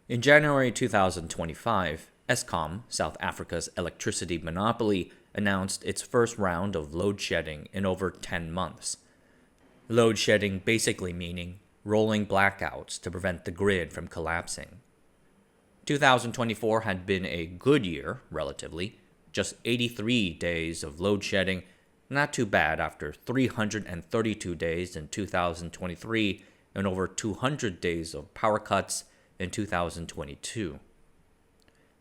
In January 2025, Eskom, South Africa's electricity monopoly, announced its first round of load shedding in over 10 months. Load shedding basically meaning rolling blackouts to prevent the grid from collapsing. 2024 had been a good year, relatively, just 83 days of load shedding, not too bad after 332 days in 2023 and over 200 days of power cuts in 2022.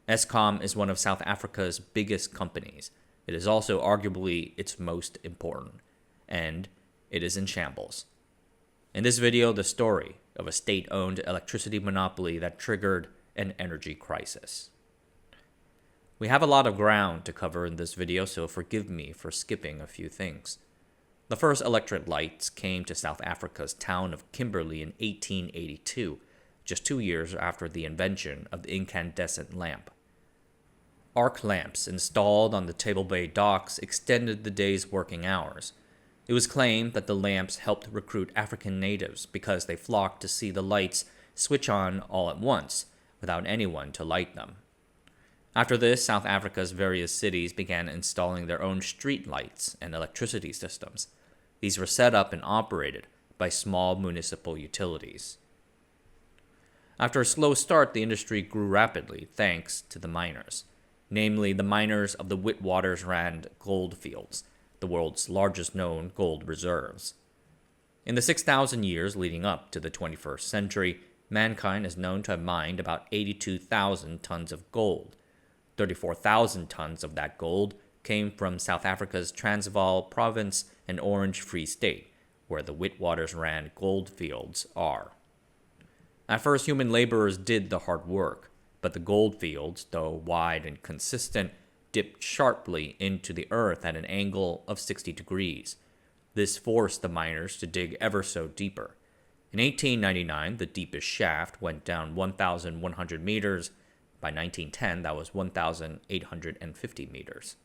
Eskom is one of South Africa's biggest companies. It is also arguably its most important, and it is in shambles. In this video, the story of a state-owned electricity monopoly that triggered an energy crisis. We have a lot of ground to cover in this video, so forgive me for skipping a few things. The first electric lights came to South Africa's town of Kimberley in 1882, just 2 years after the invention of the incandescent lamp. Arc lamps installed on the Table Bay docks extended the day's working hours. It was claimed that the lamps helped recruit African natives because they flocked to see the lights switch on all at once, without anyone to light them. After this, South Africa's various cities began installing their own street lights and electricity systems. These were set up and operated by small municipal utilities. After a slow start, the industry grew rapidly thanks to the miners, namely the miners of the Witwatersrand gold fields, the world's largest known gold reserves. In the 6,000 years leading up to the 21st century, mankind is known to have mined about 82,000 tons of gold. 34,000 tons of that gold came from South Africa's Transvaal province and Orange Free State, where the Witwatersrand gold fields are. At first, human laborers did the hard work, but the gold fields, though wide and consistent, dipped sharply into the earth at an angle of 60 degrees. This forced the miners to dig ever so deeper. In 1899, the deepest shaft went down 1,100 meters. By 1910, that was 1,850 meters.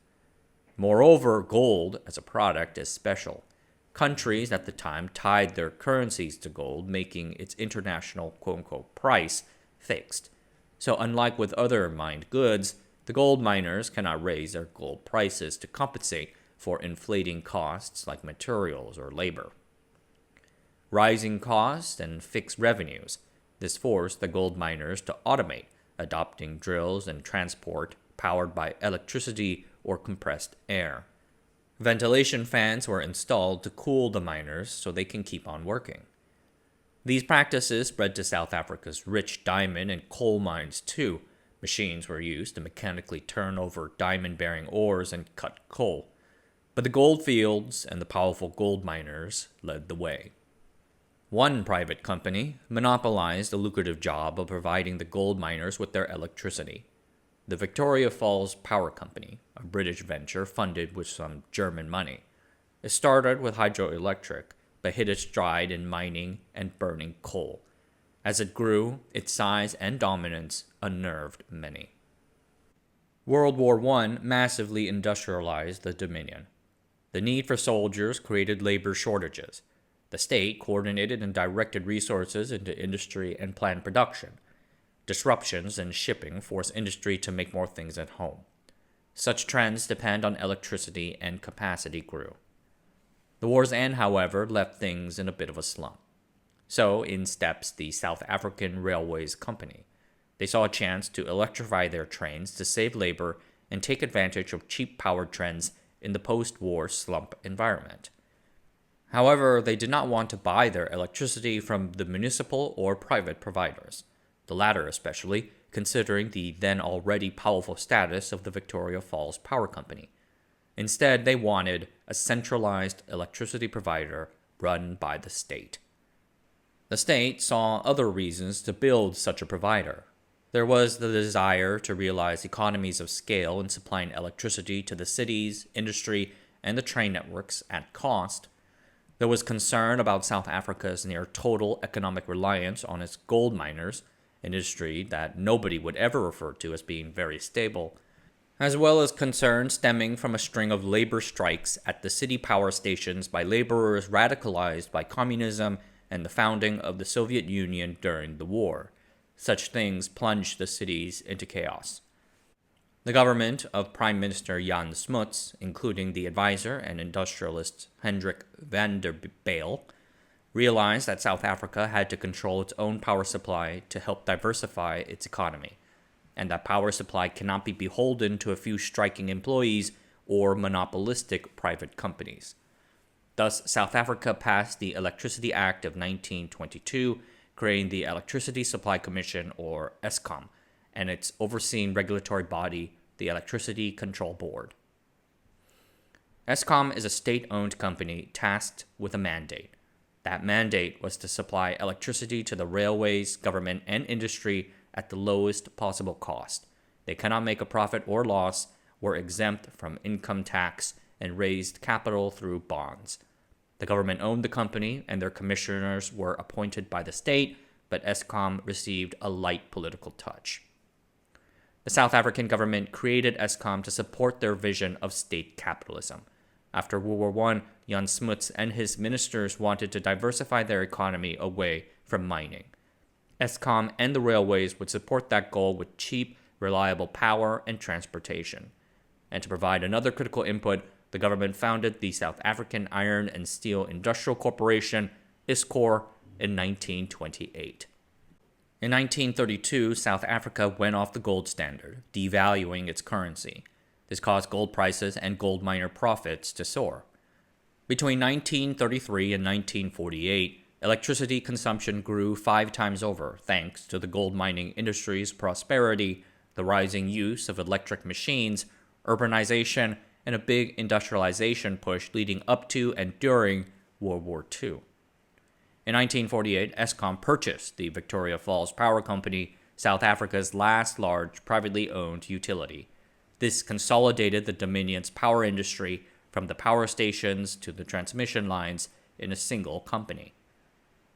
Moreover, gold as a product is special. Countries at the time tied their currencies to gold, making its international quote-unquote price fixed. So unlike with other mined goods, the gold miners cannot raise their gold prices to compensate for inflating costs like materials or labor. Rising costs and fixed revenues. This forced the gold miners to automate, adopting drills and transport powered by electricity or compressed air. Ventilation fans were installed to cool the miners so they can keep on working. These practices spread to South Africa's rich diamond and coal mines too. Machines were used to mechanically turn over diamond-bearing ores and cut coal. But the gold fields and the powerful gold miners led the way. One private company monopolized the lucrative job of providing the gold miners with their electricity. The Victoria Falls Power Company, a British venture funded with some German money. It started with hydroelectric, but hit its stride in mining and burning coal. As it grew, its size and dominance unnerved many. World War I massively industrialized the Dominion. The need for soldiers created labor shortages. The state coordinated and directed resources into industry and planned production. Disruptions in shipping forced industry to make more things at home. Such trends depend on electricity and capacity grew. The war's end, however, left things in a bit of a slump. So in steps the South African Railways Company. They saw a chance to electrify their trains to save labor and take advantage of cheap power trends in the post-war slump environment. However, they did not want to buy their electricity from the municipal or private providers, the latter especially considering the then already powerful status of the Victoria Falls Power Company. Instead, they wanted a centralized electricity provider run by the state. The state saw other reasons to build such a provider. There was the desire to realize economies of scale in supplying electricity to the cities, industry, and the train networks at cost. There was concern about South Africa's near total economic reliance on its gold miners, an industry that nobody would ever refer to as being very stable, as well as concern stemming from a string of labor strikes at the city power stations by laborers radicalized by communism and the founding of the Soviet Union during the war. Such things plunged the cities into chaos. The government of Prime Minister Jan Smuts, including the advisor and industrialist Hendrik van der Bijl, realized that South Africa had to control its own power supply to help diversify its economy, and that power supply cannot be beholden to a few striking employees or monopolistic private companies. Thus, South Africa passed the Electricity Act of 1922, creating the Electricity Supply Commission, or Eskom, and its overseeing regulatory body, the Electricity Control Board. Eskom is a state-owned company tasked with a mandate. That mandate was to supply electricity to the railways, government, and industry at the lowest possible cost. They cannot make a profit or loss, were exempt from income tax, and raised capital through bonds. The government owned the company, and their commissioners were appointed by the state, but Eskom received a light political touch. The South African government created Eskom to support their vision of state capitalism. After World War I, Jan Smuts and his ministers wanted to diversify their economy away from mining. Eskom and the railways would support that goal with cheap, reliable power and transportation. And to provide another critical input, the government founded the South African Iron and Steel Industrial Corporation, ISCOR, in 1928. In 1932, South Africa went off the gold standard, devaluing its currency. This caused gold prices and gold miner profits to soar. Between 1933 and 1948, electricity consumption grew 5 times over, thanks to the gold mining industry's prosperity, the rising use of electric machines, urbanization, and a big industrialization push leading up to and during World War II. In 1948, Eskom purchased the Victoria Falls Power Company, South Africa's last large privately owned utility. This consolidated the Dominion's power industry from the power stations to the transmission lines in a single company.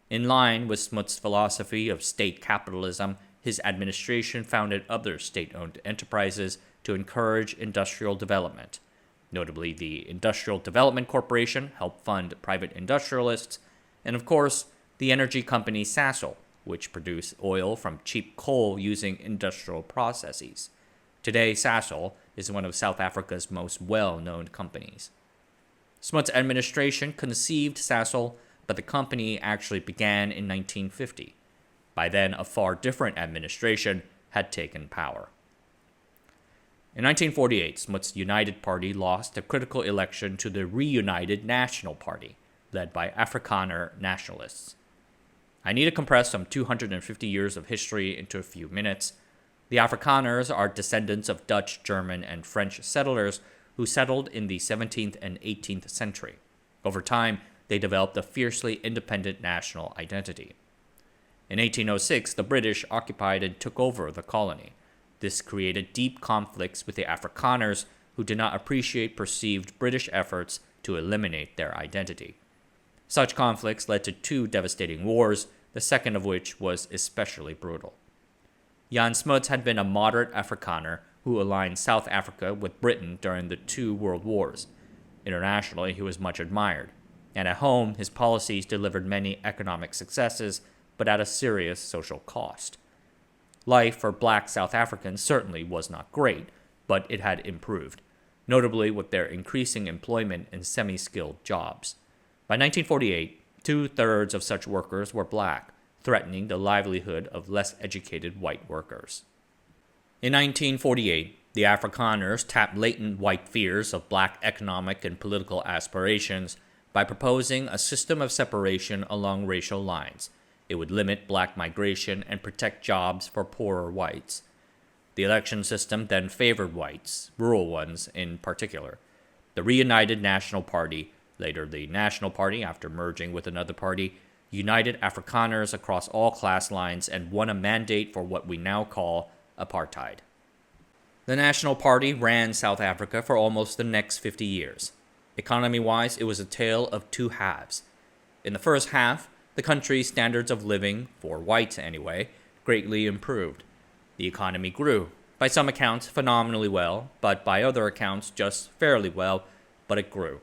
In line with Smuts' philosophy of state capitalism, his administration founded other state-owned enterprises to encourage industrial development. Notably, the Industrial Development Corporation helped fund private industrialists, and of course, the energy company Sasol, which produced oil from cheap coal using industrial processes. Today, Sasol is one of South Africa's most well-known companies. Smuts' administration conceived Sasol, but the company actually began in 1950. By then, a far different administration had taken power. In 1948, Smuts' United Party lost a critical election to the reunited National Party, led by Afrikaner nationalists. I need to compress some 250 years of history into a few minutes. The Afrikaners are descendants of Dutch, German, and French settlers who settled in the 17th and 18th century. Over time, they developed a fiercely independent national identity. In 1806, the British occupied and took over the colony. This created deep conflicts with the Afrikaners, who did not appreciate perceived British efforts to eliminate their identity. Such conflicts led to 2 devastating wars, the second of which was especially brutal. Jan Smuts had been a moderate Afrikaner who aligned South Africa with Britain during the 2 world wars. Internationally, he was much admired, and at home, his policies delivered many economic successes, but at a serious social cost. Life for black South Africans certainly was not great, but it had improved, notably with their increasing employment in semi-skilled jobs. By 1948, 2/3 of such workers were black, threatening the livelihood of less educated white workers. In 1948, the Afrikaners tapped latent white fears of black economic and political aspirations by proposing a system of separation along racial lines. It would limit black migration and protect jobs for poorer whites. The election system then favored whites, rural ones in particular. The reunited National Party, later the National Party after merging with another party, united Afrikaners across all class lines and won a mandate for what we now call apartheid. The National Party ran South Africa for almost the next 50 years. Economy-wise, it was a tale of 2 halves. In the first half, the country's standards of living, for whites anyway, greatly improved. The economy grew, by some accounts phenomenally well, but by other accounts just fairly well, but it grew.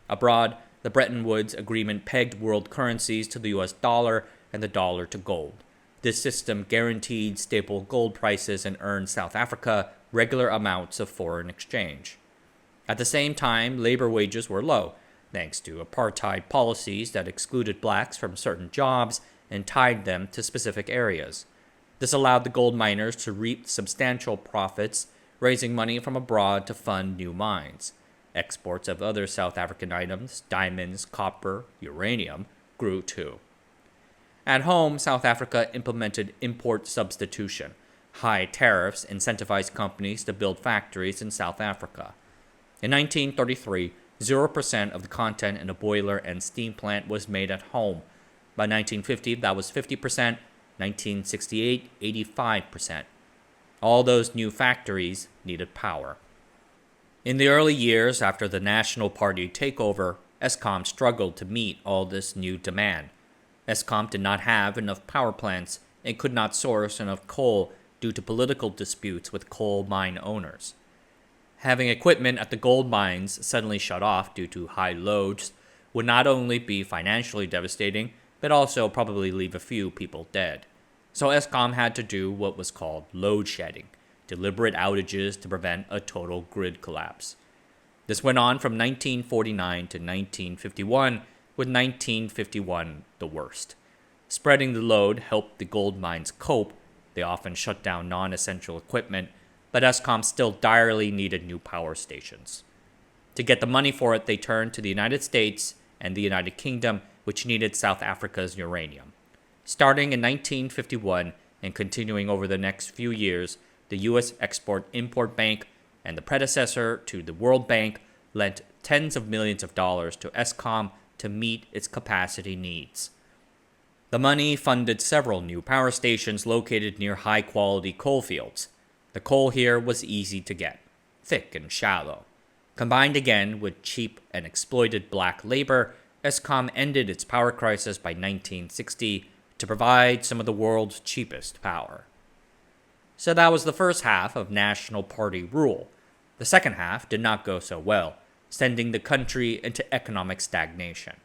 Abroad, the Bretton Woods Agreement pegged world currencies to the US dollar and the dollar to gold. This system guaranteed stable gold prices and earned South Africa regular amounts of foreign exchange. At the same time, labor wages were low, thanks to apartheid policies that excluded blacks from certain jobs and tied them to specific areas. This allowed the gold miners to reap substantial profits, raising money from abroad to fund new mines. Exports of other South African items, diamonds, copper, uranium, grew too. At home, South Africa implemented import substitution. High tariffs incentivized companies to build factories in South Africa. In 1933, 0% of the content in a boiler and steam plant was made at home. By 1950, that was 50%, 1968, 85%. All those new factories needed power. In the early years after the National Party takeover, Eskom struggled to meet all this new demand. Eskom did not have enough power plants and could not source enough coal due to political disputes with coal mine owners. Having equipment at the gold mines suddenly shut off due to high loads would not only be financially devastating, but also probably leave a few people dead. So Eskom had to do what was called load shedding, deliberate outages to prevent a total grid collapse. This went on from 1949 to 1951, with 1951 the worst. Spreading the load helped the gold mines cope. They often shut down non-essential equipment, but Eskom still direly needed new power stations. To get the money for it, they turned to the United States and the United Kingdom, which needed South Africa's uranium. Starting in 1951 and continuing over the next few years, the U.S. Export-Import Bank and the predecessor to the World Bank lent tens of millions of dollars to Eskom to meet its capacity needs. The money funded several new power stations located near high-quality coal fields. The coal here was easy to get, thick and shallow. Combined again with cheap and exploited black labor, Eskom ended its power crisis by 1960 to provide some of the world's cheapest power. So that was the first half of National Party rule. The second half did not go so well, sending the country into economic stagnation.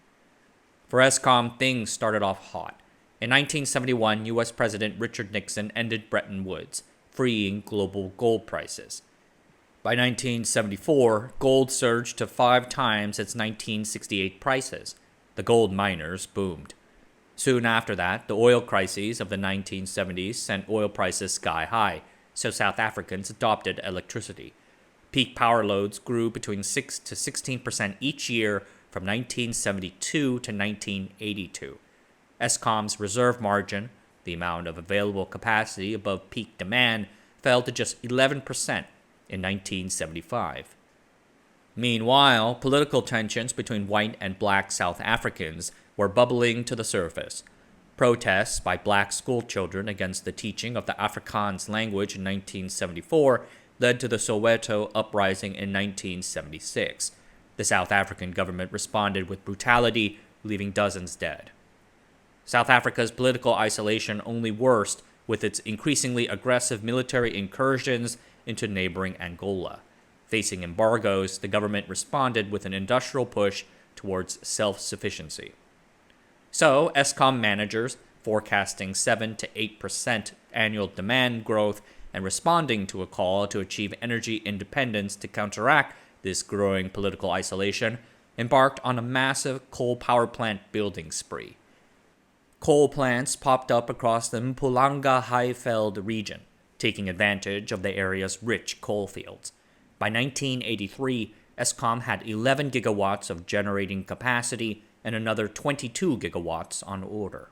For Eskom, things started off hot. In 1971, U.S. President Richard Nixon ended Bretton Woods, freeing global gold prices. By 1974, gold surged to 5 times its 1968 prices. The gold miners boomed. Soon after that, the oil crises of the 1970s sent oil prices sky high, so South Africans adopted electricity. Peak power loads grew between 6 to 16% each year from 1972 to 1982. Eskom's reserve margin, the amount of available capacity above peak demand, fell to just 11% in 1975. Meanwhile, political tensions between white and black South Africans were bubbling to the surface. Protests by black schoolchildren against the teaching of the Afrikaans language in 1974 led to the Soweto uprising in 1976. The South African government responded with brutality, leaving dozens dead. South Africa's political isolation only worsened with its increasingly aggressive military incursions into neighboring Angola. Facing embargoes, the government responded with an industrial push towards self-sufficiency. So, Eskom managers, forecasting 7 to 8% annual demand growth and responding to a call to achieve energy independence to counteract this growing political isolation, embarked on a massive coal power plant building spree. Coal plants popped up across the Mpumalanga Highveld region, taking advantage of the area's rich coal fields. By 1983, Eskom had 11 gigawatts of generating capacity and another 22 gigawatts on order.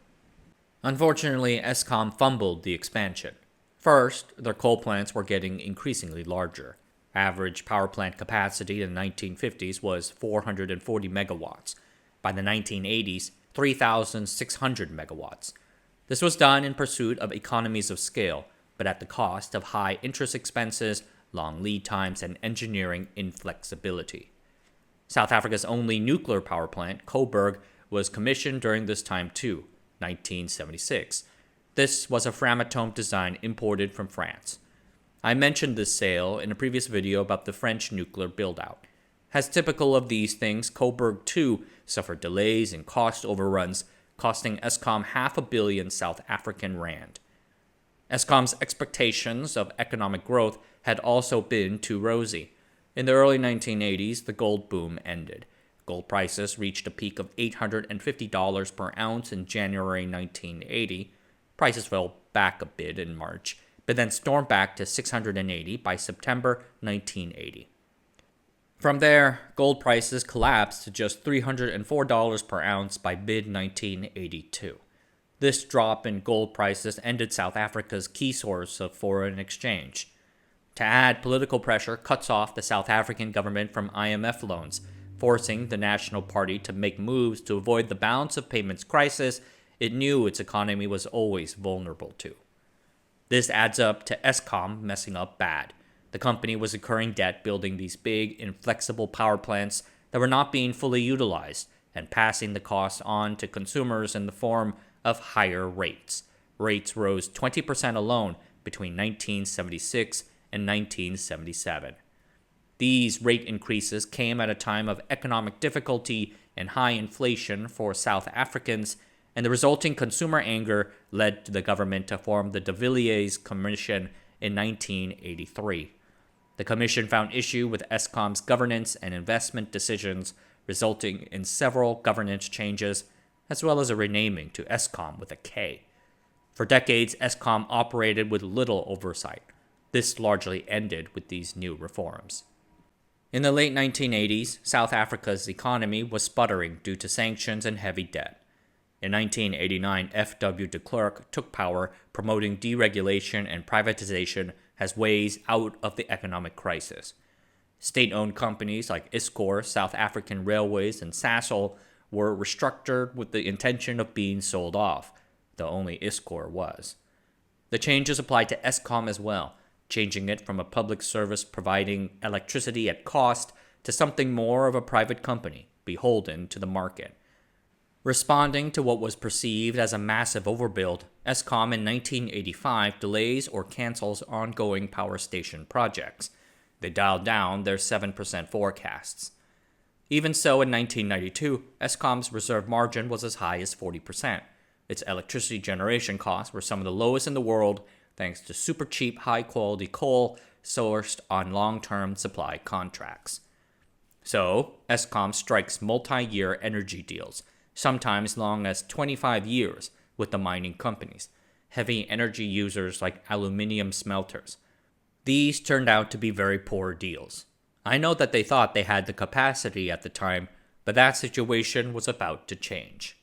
Unfortunately, Eskom fumbled the expansion. First, their coal plants were getting increasingly larger. Average power plant capacity in the 1950s was 440 megawatts. By the 1980s, 3,600 megawatts. This was done in pursuit of economies of scale, but at the cost of high interest expenses, long lead times, and engineering inflexibility. South Africa's only nuclear power plant, Coburg, was commissioned during this time too, 1976. This was a Framatome design imported from France. I mentioned this sale in a previous video about the French nuclear build-out. As typical of these things, Coburg too suffered delays and cost overruns, costing Eskom $500 million South African rand. Eskom's expectations of economic growth had also been too rosy. In the early 1980s, the gold boom ended. Gold prices reached a peak of $850 per ounce in January 1980. Prices fell back a bit in March, but then stormed back to $680 by September 1980. From there, gold prices collapsed to just $304 per ounce by mid-1982. This drop in gold prices ended South Africa's key source of foreign exchange. To add, political pressure cuts off the South African government from IMF loans, forcing the National Party to make moves to avoid the balance of payments crisis it knew its economy was always vulnerable to. This adds up to Eskom messing up bad. The company was incurring debt building these big, inflexible power plants that were not being fully utilized and passing the cost on to consumers in the form of higher rates. Rates rose 20% alone between 1976 and 1977. These rate increases came at a time of economic difficulty and high inflation for South Africans, and the resulting consumer anger led to the government to form the de Villiers Commission in 1983. The commission found issue with Eskom's governance and investment decisions, resulting in several governance changes, as well as a renaming to Eskom with a K. For decades, Eskom operated with little oversight. This largely ended with these new reforms. In the late 1980s, South Africa's economy was sputtering due to sanctions and heavy debt. In 1989, F.W. de Klerk took power, promoting deregulation and privatization as ways out of the economic crisis. State-owned companies like Iscor, South African Railways, and Sasol were restructured with the intention of being sold off, though only Iscor was. The changes applied to Eskom as well, changing it from a public service providing electricity at cost to something more of a private company, beholden to the market. Responding to what was perceived as a massive overbuild, Eskom in 1985 delays or cancels ongoing power station projects. They dialed down their 7% forecasts. Even so, in 1992, Eskom's reserve margin was as high as 40%. Its electricity generation costs were some of the lowest in the world, thanks to super cheap, high-quality coal sourced on long-term supply contracts. So, Eskom strikes multi-year energy deals, sometimes long as 25 years, with the mining companies, heavy energy users like aluminium smelters. These turned out to be very poor deals. I know that they thought they had the capacity at the time, but that situation was about to change.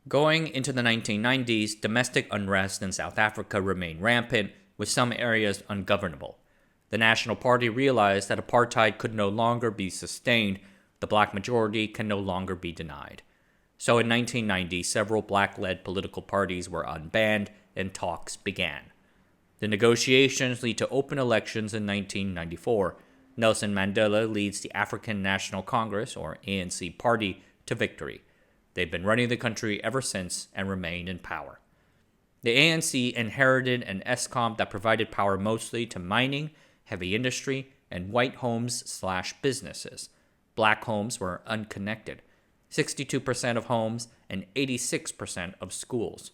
Going into the 1990s, domestic unrest in South Africa remained rampant, with some areas ungovernable. The National Party realized that apartheid could no longer be sustained, the black majority can no longer be denied. So in 1990, several black-led political parties were unbanned and talks began. The negotiations lead to open elections in 1994. Nelson Mandela leads the African National Congress, or ANC party, to victory. They've been running the country ever since and remain in power. The ANC inherited an Eskom that provided power mostly to mining, heavy industry, and white homes/businesses. Black homes were unconnected. 62% of homes and 86% of schools.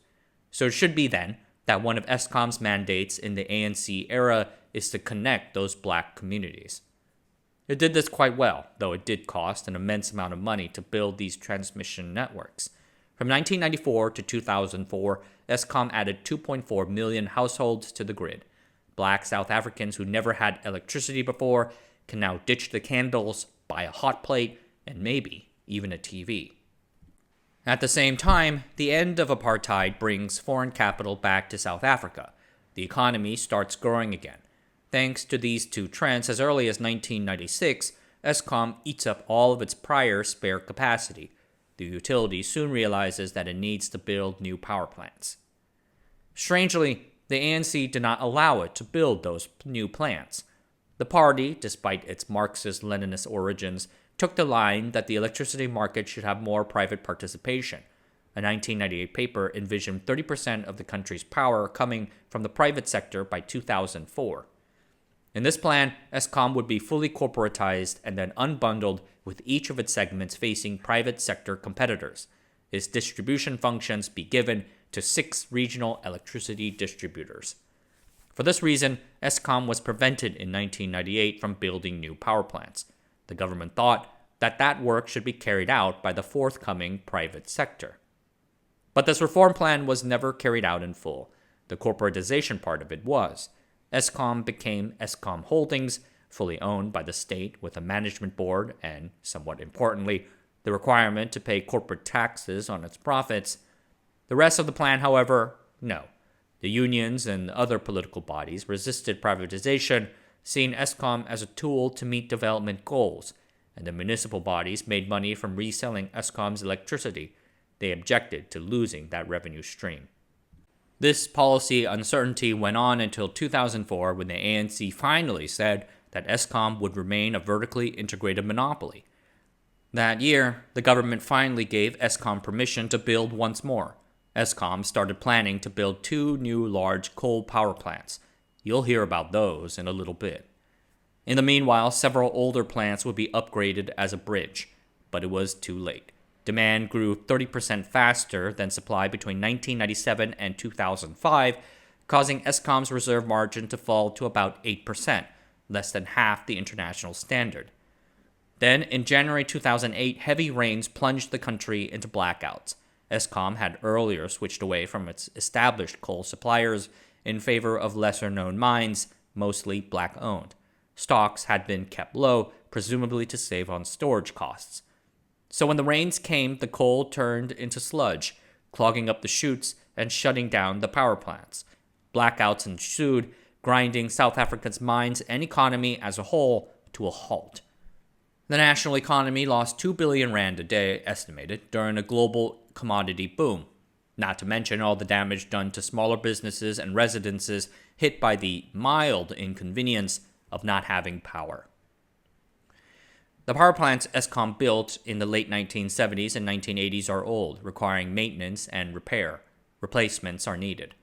So it should be then that one of Eskom's mandates in the ANC era is to connect those black communities. It did this quite well, though it did cost an immense amount of money to build these transmission networks. From 1994 to 2004, Eskom added 2.4 million households to the grid. Black South Africans who never had electricity before can now ditch the candles, buy a hot plate, and maybe even a TV. At the same time, the end of apartheid brings foreign capital back to South Africa. The economy starts growing again. Thanks to these two trends, as early as 1996, Eskom eats up all of its prior spare capacity. The utility soon realizes that it needs to build new power plants. Strangely, the ANC did not allow it to build those new plants. The party, despite its Marxist-Leninist origins, took the line that the electricity market should have more private participation. A 1998 paper envisioned 30% of the country's power coming from the private sector by 2004. In this plan, Eskom would be fully corporatized and then unbundled, with each of its segments facing private sector competitors. its distribution functions be given to 6 regional electricity distributors. For this reason, Eskom was prevented in 1998 from building new power plants. The government thought that work should be carried out by the forthcoming private sector. But this reform plan was never carried out in full. The corporatization part of it was. Eskom became Eskom Holdings, fully owned by the state with a management board and, somewhat importantly, the requirement to pay corporate taxes on its profits. The rest of the plan, however, no. The unions and other political bodies resisted privatization, seeing Eskom as a tool to meet development goals, and the municipal bodies made money from reselling Eskom's electricity. They objected to losing that revenue stream. This policy uncertainty went on until 2004 when the ANC finally said that Eskom would remain a vertically integrated monopoly. That year, the government finally gave Eskom permission to build once more. Eskom started planning to build 2 new large coal power plants. You'll hear about those in a little bit. In the meanwhile, several older plants would be upgraded as a bridge, but it was too late. Demand grew 30% faster than supply between 1997 and 2005, causing Eskom's reserve margin to fall to about 8%, less than half the international standard. Then, in January 2008, heavy rains plunged the country into blackouts. Eskom had earlier switched away from its established coal suppliers in favor of lesser-known mines, mostly black-owned. Stocks had been kept low, presumably to save on storage costs. So when the rains came, the coal turned into sludge, clogging up the chutes and shutting down the power plants. Blackouts ensued, grinding South Africa's mines and economy as a whole to a halt. The national economy lost 2 billion rand a day, estimated, during a global commodity boom, not to mention all the damage done to smaller businesses and residences hit by the mild inconvenience of not having power. The power plants Eskom built in the late 1970s and 1980s are old, requiring maintenance and repair. Replacements are needed.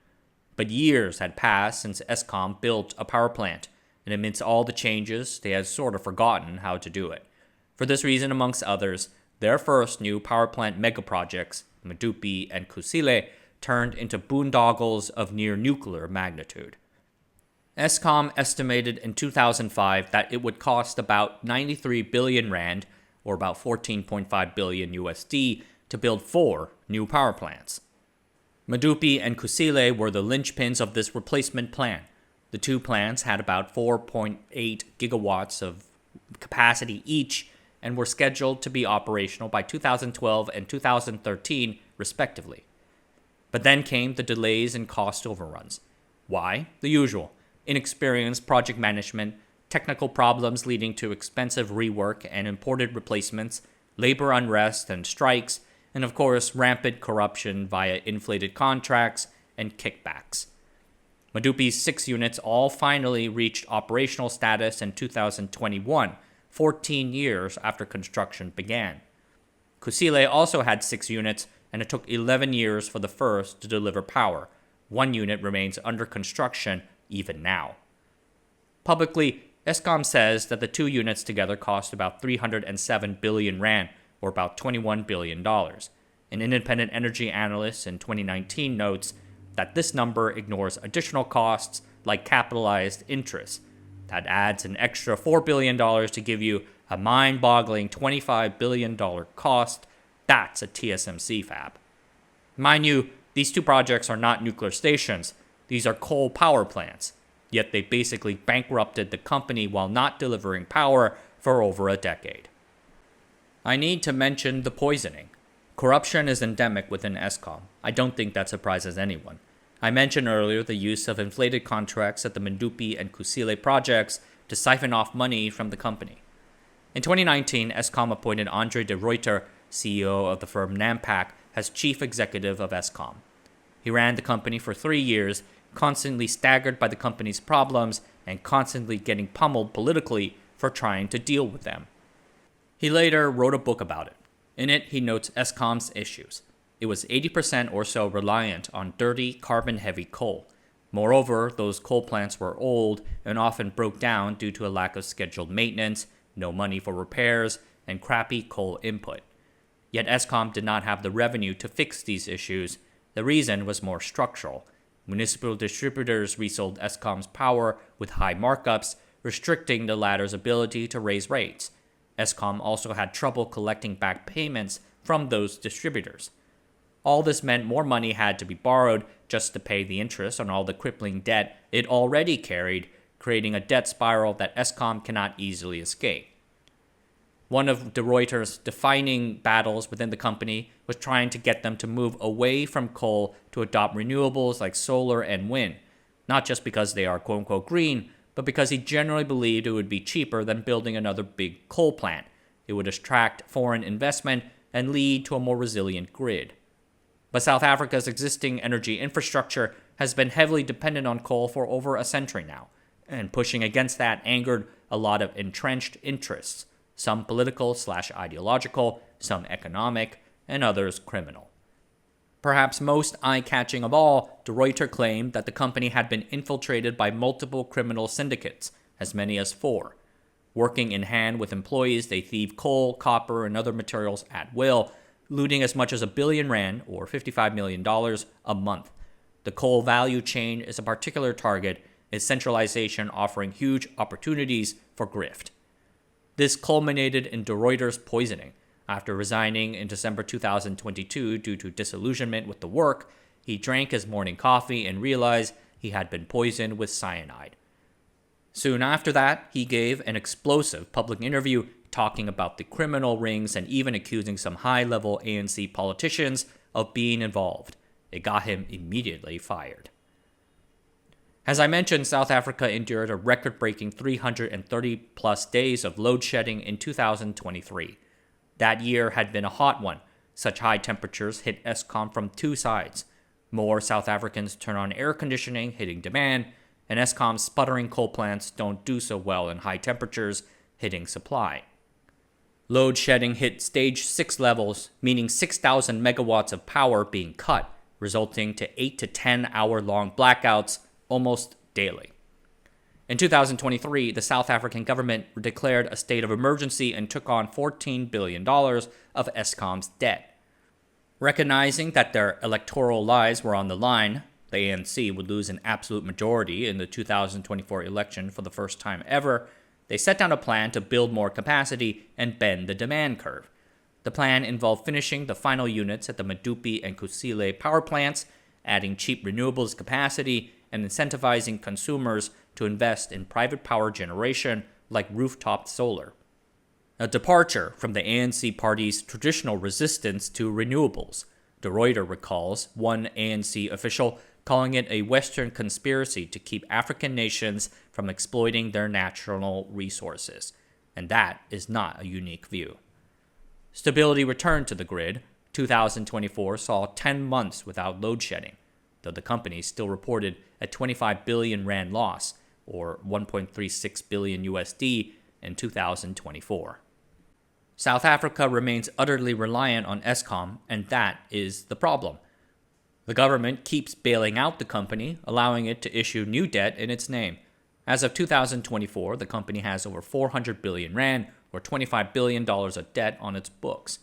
But years had passed since Eskom built a power plant, and amidst all the changes, they had sort of forgotten how to do it. For this reason, amongst others, their first new power plant megaprojects, Medupi and Kusile, turned into boondoggles of near-nuclear magnitude. Eskom estimated in 2005 that it would cost about 93 billion rand, or about 14.5 billion USD, to build 4 new power plants. Medupi and Kusile were the linchpins of this replacement plan. The 2 plants had about 4.8 gigawatts of capacity each and were scheduled to be operational by 2012 and 2013, respectively. But then came the delays and cost overruns. Why? The usual. Inexperienced project management, technical problems leading to expensive rework and imported replacements, labor unrest and strikes, and of course, rampant corruption via inflated contracts and kickbacks. Medupi's 6 units all finally reached operational status in 2021, 14 years after construction began. Kusile also had 6 units, and it took 11 years for the first to deliver power. 1 unit remains under construction even now. Publicly, Eskom says that the 2 units together cost about 307 billion rand, or about $21 billion. An independent energy analyst in 2019 notes that this number ignores additional costs like capitalized interest. That adds an extra $4 billion to give you a mind-boggling $25 billion cost. That's a TSMC fab. Mind you, these 2 projects are not nuclear stations. These are coal power plants, yet they basically bankrupted the company while not delivering power for over a decade. I need to mention the poisoning. Corruption is endemic within Eskom. I don't think that surprises anyone. I mentioned earlier the use of inflated contracts at the Medupi and Kusile projects to siphon off money from the company. In 2019, Eskom appointed Andre de Ruyter, CEO of the firm Nampak, as chief executive of Eskom. He ran the company for 3 years, constantly staggered by the company's problems and constantly getting pummeled politically for trying to deal with them. He later wrote a book about it. In it, he notes Eskom's issues. It was 80% or so reliant on dirty, carbon-heavy coal. Moreover, those coal plants were old and often broke down due to a lack of scheduled maintenance, no money for repairs, and crappy coal input. Yet Eskom did not have the revenue to fix these issues. The reason was more structural. Municipal distributors resold Eskom's power with high markups, restricting the latter's ability to raise rates. Eskom also had trouble collecting back payments from those distributors. All this meant more money had to be borrowed just to pay the interest on all the crippling debt it already carried, creating a debt spiral that Eskom cannot easily escape. One of de Ruyter's defining battles within the company was trying to get them to move away from coal to adopt renewables like solar and wind, not just because they are quote-unquote green, but because he generally believed it would be cheaper than building another big coal plant. It would attract foreign investment and lead to a more resilient grid. But South Africa's existing energy infrastructure has been heavily dependent on coal for over a century now, and pushing against that angered a lot of entrenched interests, some political/ideological, some economic, and others criminal. Perhaps most eye-catching of all, de Ruyter claimed that the company had been infiltrated by multiple criminal syndicates, as many as 4. Working in hand with employees, they thieved coal, copper, and other materials at will, looting as much as R1 billion, or $55 million, a month. The coal value chain is a particular target, its centralization offering huge opportunities for grift. This culminated in de Ruyter's poisoning. After resigning in December 2022 due to disillusionment with the work, he drank his morning coffee and realized he had been poisoned with cyanide. Soon after that, he gave an explosive public interview talking about the criminal rings and even accusing some high-level ANC politicians of being involved. It got him immediately fired. As I mentioned, South Africa endured a record-breaking 330-plus days of load shedding in 2023. That year had been a hot one. Such high temperatures hit Eskom from 2 sides. More South Africans turn on air conditioning, hitting demand, and Eskom's sputtering coal plants don't do so well in high temperatures, hitting supply. Load shedding hit stage 6 levels, meaning 6,000 megawatts of power being cut, resulting to 8 to 10 hour-long blackouts almost daily. In 2023, the South African government declared a state of emergency and took on $14 billion of Eskom's debt. Recognizing that their electoral lives were on the line, the ANC would lose an absolute majority in the 2024 election for the first time ever, they set down a plan to build more capacity and bend the demand curve. The plan involved finishing the final units at the Medupi and Kusile power plants, adding cheap renewables capacity, and incentivizing consumers to invest in private power generation like rooftop solar. A departure from the ANC party's traditional resistance to renewables. De Ruyter recalls one ANC official calling it a Western conspiracy to keep African nations from exploiting their natural resources. And that is not a unique view. Stability returned to the grid. 2024 saw 10 months without load shedding, though the company still reported a 25 billion rand loss, or 1.36 billion USD, in 2024. South Africa remains utterly reliant on Eskom, and that is the problem. The government keeps bailing out the company, allowing it to issue new debt in its name. As of 2024, the company has over 400 billion rand, or $25 billion of debt on its books.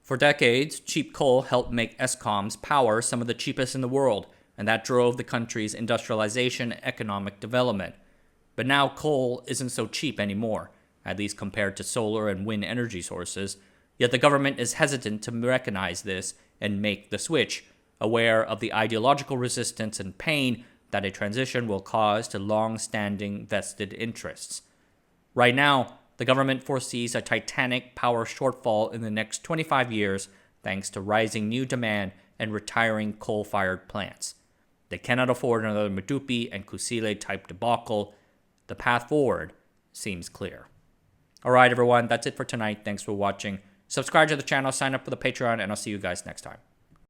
For decades, cheap coal helped make Eskom's power some of the cheapest in the world, and that drove the country's industrialization and economic development. But now coal isn't so cheap anymore, at least compared to solar and wind energy sources, yet the government is hesitant to recognize this and make the switch, aware of the ideological resistance and pain that a transition will cause to long-standing vested interests. Right now, the government foresees a titanic power shortfall in the next 25 years thanks to rising new demand and retiring coal-fired plants. They cannot afford another Medupi and Kusile type debacle. The path forward seems clear. Alright everyone, that's it for tonight. Thanks for watching. Subscribe to the channel, sign up for the Patreon, and I'll see you guys next time.